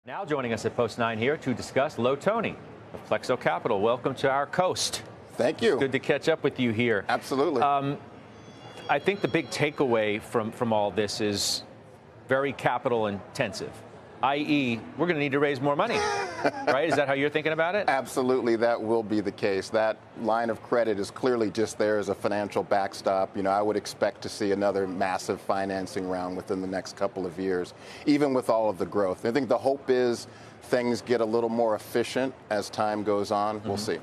Now joining us at Post 9 here to discuss Toney of Plexo Capital. Welcome to our coast. Thank you. It's good to catch up with you here. Absolutely. I think the big takeaway from all this is very capital intensive, i.e., we're going to need to raise more money, right? Is that how you're thinking about it? Absolutely, that will be the case. That line of credit is clearly just there as a financial backstop. You know, I would expect to see another massive financing round within the next couple of years, even with all of the growth. I think the hope is things get a little more efficient as time goes on. We'll see.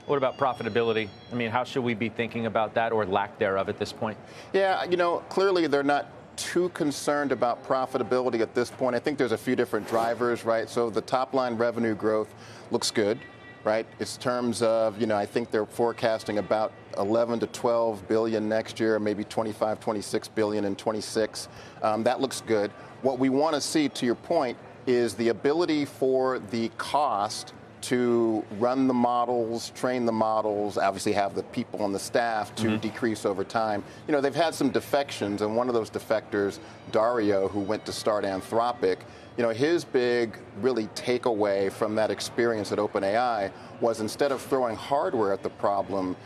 What about profitability? I mean, how should we be thinking about that or lack thereof at this point? Yeah, you know, clearly they're not too concerned about profitability at this point. I think there's a few different drivers, right? So the top line revenue growth looks good, right? It's terms of, you know, I think they're forecasting about 11 to 12 billion next year, maybe 25, 26 billion in 26. That looks good. What we want to see, to your point, is the ability for the cost to run the models, train the models, obviously have the people on the staff to decrease over time. You know, they've had some defections, and one of those defectors, Dario, who went to start Anthropic, you know, his big really takeaway from that experience at OpenAI was instead of throwing hardware at the problem,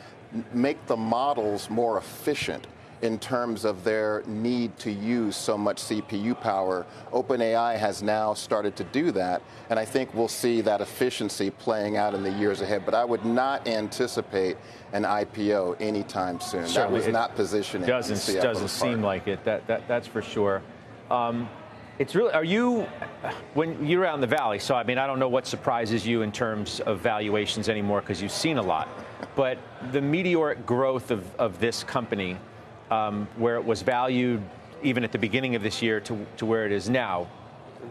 make the models more efficient in terms of their need to use so much CPU power. OpenAI has now started to do that, and I think we'll see that efficiency playing out in the years ahead. But I would not anticipate an IPO anytime soon. Certainly, that was not positioning. Doesn't seem like it. That's for sure. It's really, are you, when you're out in the valley, so I mean, I don't know what surprises you in terms of valuations anymore because you've seen a lot, but the meteoric growth of this company, where it was valued even at the beginning of this year to where it is now.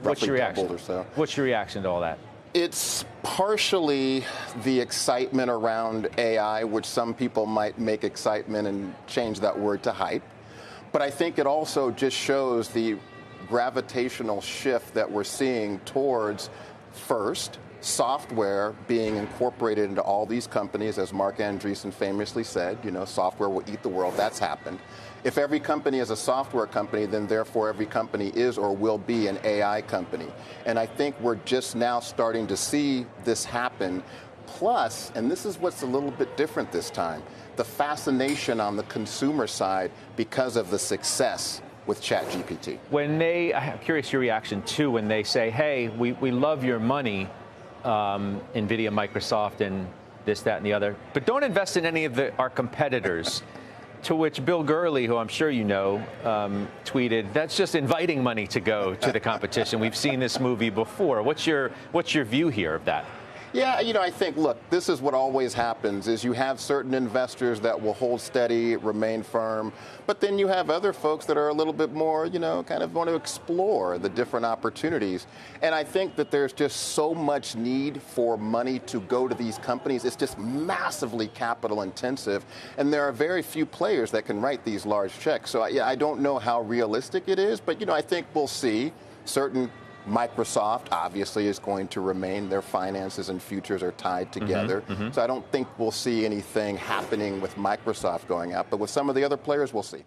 What's your reaction? Or so. What's your reaction to all that? It's partially the excitement around AI, which some people might make excitement and change that word to hype. But I think it also just shows the gravitational shift that we're seeing towards, first, software being incorporated into all these companies. As Mark Andreessen famously said, you know, software will eat the world. That's happened. If every company is a software company, then therefore every company is or will be an AI company. And I think we're just now starting to see this happen. Plus, and this is what's a little bit different this time, the fascination on the consumer side because of the success with ChatGPT. I'm curious your reaction too when they say, hey, we love your money, NVIDIA, Microsoft, and this, that, and the other, but don't invest in any of our competitors. To which Bill Gurley, who I'm sure you know, tweeted, that's just inviting money to go to the competition. We've seen this movie before. What's your view here of that? Yeah, you know, I think, look, this is what always happens, is you have certain investors that will hold steady, remain firm, but then you have other folks that are a little bit more, you know, kind of want to explore the different opportunities. And I think that there's just so much need for money to go to these companies. It's just massively capital intensive, and there are very few players that can write these large checks. So, yeah, I don't know how realistic it is, but, you know, I think we'll see certain. Microsoft obviously is going to remain. Their finances and futures are tied together. So I don't think we'll see anything happening with Microsoft going out. But with some of the other players, we'll see.